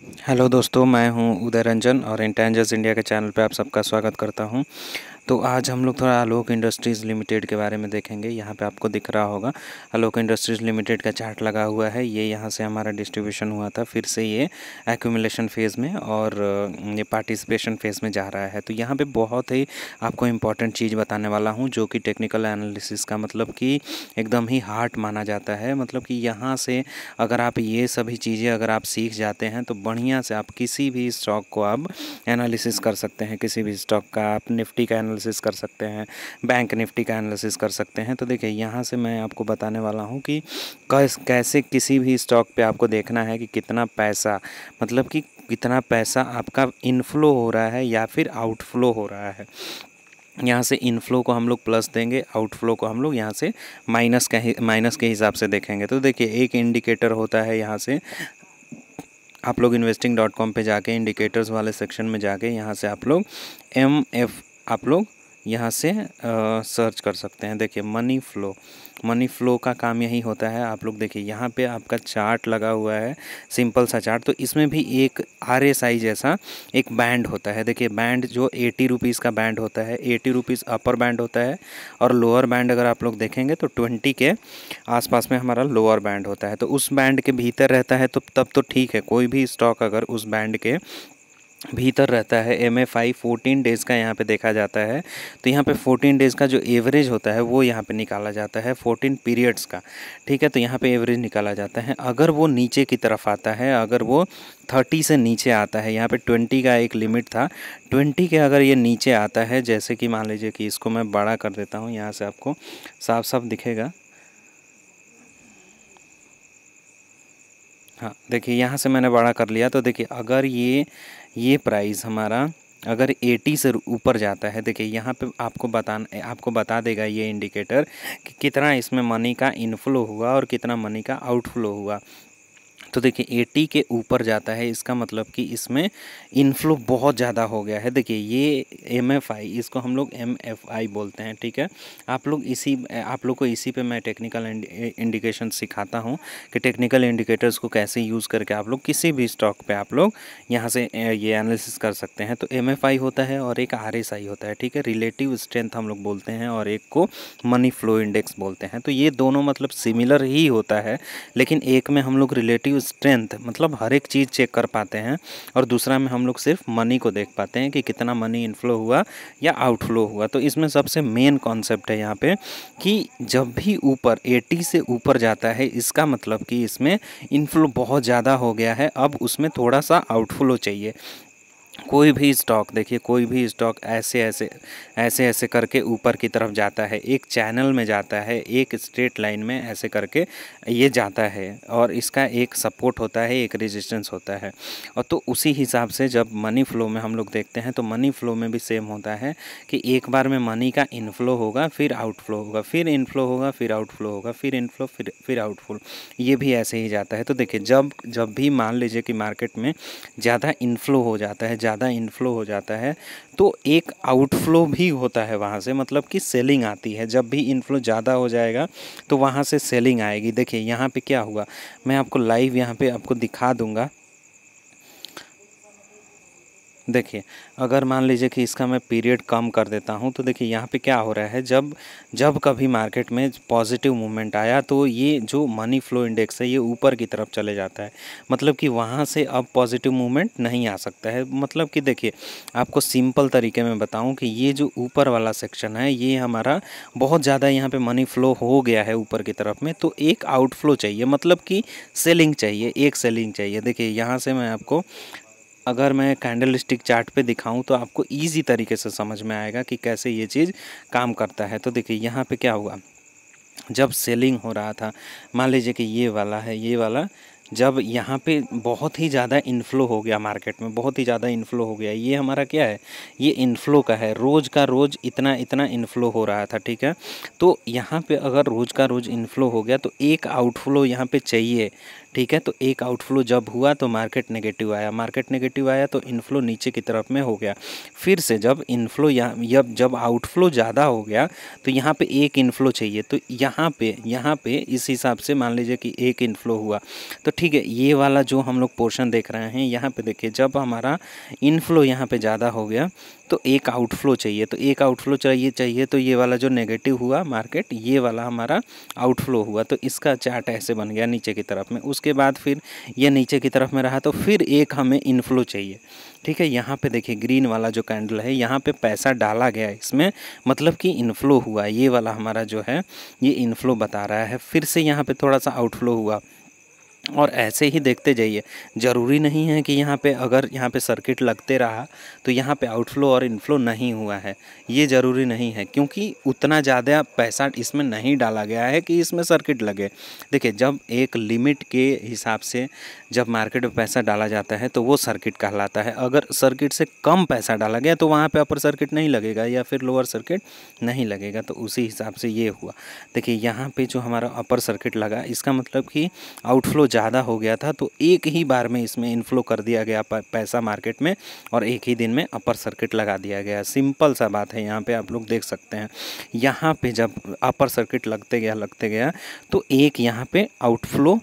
Hello दोस्तों, मैं हूं उदय रंजन और इंटेंजर्स इंडिया के चैनल पे आप सबका स्वागत करता हूं। तो आज हम लोग थोड़ा आलोक इंडस्ट्रीज़ लिमिटेड के बारे में देखेंगे। यहाँ पे आपको दिख रहा होगा आलोक इंडस्ट्रीज़ लिमिटेड का चार्ट लगा हुआ है। ये यहाँ से हमारा डिस्ट्रीब्यूशन हुआ था, फिर से ये एक्यूमुलेशन फेज़ में और ये पार्टिसिपेशन फेज़ में जा रहा है। तो यहाँ पे बहुत ही आपको इम्पॉर्टेंट चीज़ बताने वाला हूँ, जो कि टेक्निकल एनालिसिस का मतलब कि एकदम ही हार्ट माना जाता है। मतलब कि यहाँ से अगर आप ये सभी चीज़ें अगर आप सीख जाते हैं तो बढ़िया से आप किसी भी स्टॉक को आप एनालिसिस कर सकते हैं। किसी भी स्टॉक का आप निफ्टी का एनालिसिस कर सकते हैं, बैंक निफ्टी का एनालिसिस कर सकते हैं। तो देखिए यहाँ से मैं आपको बताने वाला हूँ कि कैसे किसी भी स्टॉक पे आपको देखना है कि कितना पैसा, मतलब कि कितना पैसा आपका इनफ्लो हो रहा है या फिर आउटफ्लो हो रहा है। यहाँ से इनफ्लो को हम लोग प्लस देंगे, आउटफ्लो को हम लोग यहाँ से माइनस के हिसाब से देखेंगे। तो देखिए एक इंडिकेटर होता है, यहाँ से आप लोग investing.com पे जाके इंडिकेटर्स वाले सेक्शन में जाके यहाँ से आप लोग आप लोग यहाँ से सर्च कर सकते हैं। देखिए मनी फ़्लो का काम यही होता है। आप लोग देखिए यहाँ पे आपका चार्ट लगा हुआ है, सिंपल सा चार्ट। तो इसमें भी एक RSI जैसा एक बैंड होता है। देखिए बैंड जो 80 रुपीज़ का बैंड होता है, 80 रुपीज़ अपर बैंड होता है और लोअर बैंड अगर आप लोग देखेंगे तो 20 के आसपास में हमारा लोअर बैंड होता है। तो उस बैंड के भीतर रहता है तो तब तो ठीक है। कोई भी स्टॉक अगर उस बैंड के भीतर रहता है, MFI 14 डेज़ का यहाँ पे देखा जाता है। तो यहाँ पे 14 डेज़ का जो एवरेज होता है वो यहाँ पे निकाला जाता है, 14 पीरियड्स का, ठीक है। तो यहाँ पे एवरेज निकाला जाता है। अगर वो नीचे की तरफ आता है, अगर वो 30 से नीचे आता है, यहाँ पे 20 का एक लिमिट था, 20 के अगर ये नीचे आता है, जैसे कि मान लीजिए कि इसको मैं बड़ा कर देता हूँ, यहाँ से आपको साफ साफ दिखेगा। हाँ देखिए यहाँ से मैंने बड़ा कर लिया। तो देखिए अगर ये प्राइस हमारा अगर 80 से ऊपर जाता है, देखिए यहाँ पे आपको बता देगा ये इंडिकेटर कि कितना इसमें मनी का इनफ्लो हुआ और कितना मनी का आउटफ्लो हुआ। तो देखिए 80 के ऊपर जाता है, इसका मतलब कि इसमें इनफ्लो बहुत ज़्यादा हो गया है। देखिए ये MFI, इसको हम लोग MFI बोलते हैं, ठीक है। आप लोग को इसी पे मैं टेक्निकल इंडिकेशन सिखाता हूँ कि टेक्निकल इंडिकेटर्स को कैसे यूज़ करके आप लोग किसी भी स्टॉक पे आप लोग यहाँ से ये एनालिसिस कर सकते हैं। तो MFI होता है और एक RSI होता है, ठीक है। रिलेटिव स्ट्रेंथ हम लोग बोलते हैं और एक को मनी फ्लो इंडेक्स बोलते हैं। तो ये दोनों मतलब सिमिलर ही होता है, लेकिन एक में हम लोग रिलेटिव स्ट्रेंथ मतलब हर एक चीज़ चेक कर पाते हैं और दूसरा में हम लोग सिर्फ मनी को देख पाते हैं कि कितना मनी इनफ्लो हुआ या आउटफ्लो हुआ। तो इसमें सबसे मेन कॉन्सेप्ट है यहाँ पे कि जब भी ऊपर 80 से ऊपर जाता है, इसका मतलब कि इसमें इनफ्लो बहुत ज़्यादा हो गया है, अब उसमें थोड़ा सा आउटफ्लो चाहिए। कोई भी स्टॉक देखिए, कोई भी स्टॉक ऐसे करके ऊपर की तरफ जाता है, एक चैनल में जाता है, एक स्ट्रेट लाइन में ऐसे करके ये जाता है और इसका एक सपोर्ट होता है, एक रेजिस्टेंस होता है। और तो उसी हिसाब से जब मनी फ्लो में हम लोग देखते हैं तो मनी फ्लो में भी सेम होता है कि एक बार में मनी का इनफ्लो होगा, फिर आउटफ्लो होगा, फिर इनफ्लो होगा, फिर आउटफ्लो होगा, फिर इनफ्लो, फिर आउटफ्लो, ये भी ऐसे ही जाता है। तो देखिए जब भी मान लीजिए कि मार्केट में ज़्यादा इनफ्लो हो जाता है, तो एक आउटफ्लो भी होता है वहाँ से, मतलब कि सेलिंग आती है। जब भी इनफ्लो ज़्यादा हो जाएगा तो वहाँ से सेलिंग आएगी। देखिए यहाँ पे क्या हुआ, मैं आपको लाइव यहाँ पे आपको दिखा दूँगा। देखिए अगर मान लीजिए कि इसका मैं पीरियड कम कर देता हूँ तो देखिए यहाँ पे क्या हो रहा है, जब जब कभी मार्केट में पॉजिटिव मूवमेंट आया तो ये जो मनी फ्लो इंडेक्स है ये ऊपर की तरफ चले जाता है। मतलब कि वहाँ से अब पॉजिटिव मूवमेंट नहीं आ सकता है। मतलब कि देखिए आपको सिंपल तरीके में बताऊँ कि ये जो ऊपर वाला सेक्शन है ये हमारा बहुत ज़्यादा यहाँ पे मनी फ्लो हो गया है ऊपर की तरफ में, तो एक आउटफ्लो चाहिए, मतलब कि सेलिंग चाहिए, एक सेलिंग चाहिए। देखिए यहाँ से मैं आपको अगर मैं कैंडल स्टिक चार्ट पे दिखाऊं तो आपको इजी तरीके से समझ में आएगा कि कैसे ये चीज़ काम करता है। तो देखिए यहाँ पे क्या हुआ, जब सेलिंग हो रहा था, मान लीजिए कि ये वाला जब यहाँ पे बहुत ही ज़्यादा इन्फ्लो हो गया मार्केट में, बहुत ही ज़्यादा इन्फ्लो हो गया, ये हमारा क्या है, ये इन्फ्लो का है, रोज़ का रोज़ इतना इतना इन्फ्लो हो रहा था, ठीक है। तो यहाँ पे अगर रोज़ का रोज़ इन्फ्लो हो गया तो एक आउटफ्लो यहाँ पे चाहिए, ठीक है। तो एक आउटफ्लो जब हुआ तो मार्केट नेगेटिव आया, मार्केट नेगेटिव आया तो इनफ्लो नीचे की तरफ में हो गया। फिर से जब इनफ्लो जब आउटफ्लो ज़्यादा हो गया तो यहाँ पे एक इनफ्लो चाहिए, तो यहाँ पे इस हिसाब से मान लीजिए कि एक इनफ्लो हुआ। तो ठीक है, ये वाला जो हम लोग पोर्शन देख रहे हैं यहाँ पे देखिए, जब हमारा इनफ्लो यहाँ पे ज़्यादा हो गया तो एक आउटफ्लो चाहिए, तो एक आउटफ्लो चाहिए तो ये वाला जो नेगेटिव हुआ मार्केट, ये वाला हमारा आउटफ्लो हुआ। तो इसका चार्ट ऐसे बन गया नीचे की तरफ में। उसके बाद फिर ये नीचे की तरफ में रहा तो फिर एक हमें इनफ्लो चाहिए। ठीक है, यहाँ पे देखिए ग्रीन वाला जो कैंडल है यहाँ पे पैसा डाला गया इसमें, मतलब कि इनफ्लो हुआ। ये वाला हमारा जो है ये इनफ्लो बता रहा है। फिर से यहाँ पे थोड़ा सा आउटफ्लो हुआ और ऐसे ही देखते जाइए। ज़रूरी नहीं है कि यहाँ पे अगर यहाँ पे सर्किट लगते रहा तो यहाँ पे आउटफ्लो और इनफ्लो नहीं हुआ है, ये ज़रूरी नहीं है, क्योंकि उतना ज़्यादा पैसा इसमें नहीं डाला गया है कि इसमें सर्किट लगे। देखिए, जब एक लिमिट के हिसाब से जब मार्केट में पैसा डाला जाता है तो वो सर्किट कहलाता है। अगर सर्किट से कम पैसा डाला गया तो वहाँ पे अपर सर्किट नहीं लगेगा या फिर लोअर सर्किट नहीं लगेगा। तो उसी हिसाब से ये हुआ। देखिए, यहाँ पे जो हमारा अपर सर्किट लगा, इसका मतलब कि आउटफ्लो ज़्यादा हो गया था, तो एक ही बार में इसमें इनफ्लो कर दिया गया पैसा मार्केट में और एक ही दिन में अपर सर्किट लगा दिया गया। सिंपल सा बात है, यहाँ पे आप लोग देख सकते हैं। यहाँ पे जब अपर सर्किट लगते गया तो एक यहाँ पे आउटफ्लो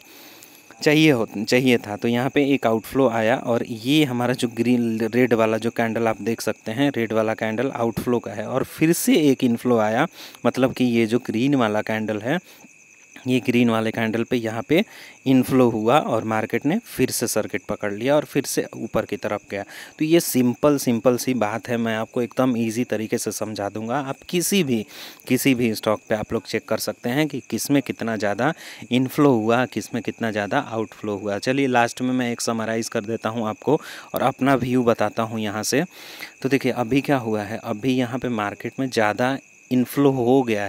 चाहिए था, तो यहाँ पे एक आउटफ्लो आया और ये हमारा जो रेड वाला जो कैंडल आप देख सकते हैं, रेड वाला कैंडल आउटफ्लो का है। और फिर से एक इनफ्लो आया, मतलब कि ये जो ग्रीन वाला कैंडल है, ये ग्रीन वाले कैंडल पे यहाँ पे इनफ्लो हुआ और मार्केट ने फिर से सर्किट पकड़ लिया और फिर से ऊपर की तरफ गया। तो ये सिंपल सी बात है, मैं आपको एकदम इजी तरीके से समझा दूंगा। आप किसी भी स्टॉक पे आप लोग चेक कर सकते हैं कि किस में कितना ज़्यादा इनफ्लो हुआ, किस में कितना ज़्यादा आउटफ्लो हुआ। चलिए लास्ट में मैं एक समराइज़ कर देता हूँ आपको और अपना व्यू बताता हूँ यहाँ से। तो देखिए, अभी क्या हुआ है, अभी यहाँ पर मार्केट में ज़्यादा इनफ्लो हो गया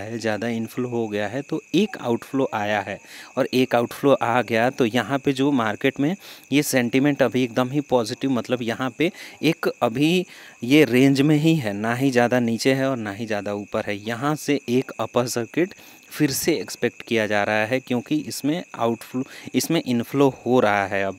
है, तो एक आउटफ्लो आया है और एक आउटफ्लो आ गया तो यहाँ पे जो मार्केट में ये सेंटीमेंट अभी एकदम ही पॉजिटिव, मतलब यहाँ पे एक अभी ये रेंज में ही है, ना ही ज़्यादा नीचे है और ना ही ज़्यादा ऊपर है। यहाँ से एक अपर सर्किट फिर से एक्सपेक्ट किया जा रहा है, क्योंकि इसमें इनफ्लो हो रहा है अब।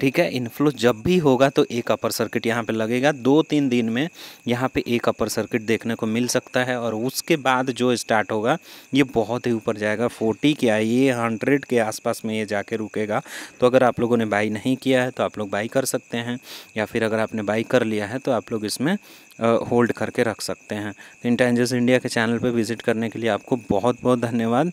ठीक है, इनफ्लो जब भी होगा तो एक अपर सर्किट यहाँ पे लगेगा। 2-3 दिन में यहाँ पे एक अपर सर्किट देखने को मिल सकता है और उसके बाद जो स्टार्ट होगा ये बहुत ही ऊपर जाएगा। 40 क्या, ये 100 के आसपास में ये जाके रुकेगा। तो अगर आप लोगों ने बाई नहीं किया है तो आप लोग बाई कर सकते हैं, या फिर अगर आपने बाई कर लिया है तो आप लोग इसमें होल्ड करके रख सकते हैं। तो इंटेंजस इंडिया के चैनल पर विजिट करने के लिए आपको बहुत बहुत धन्यवाद।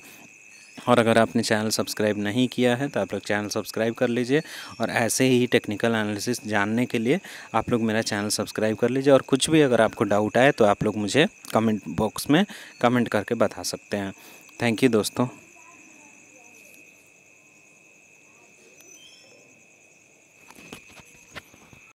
और अगर आपने चैनल सब्सक्राइब नहीं किया है तो आप लोग चैनल सब्सक्राइब कर लीजिए और ऐसे ही टेक्निकल एनालिसिस जानने के लिए आप लोग मेरा चैनल सब्सक्राइब कर लीजिए। और कुछ भी अगर आपको डाउट आए तो आप लोग मुझे कमेंट बॉक्स में कमेंट करके बता सकते हैं। थैंक यू दोस्तों।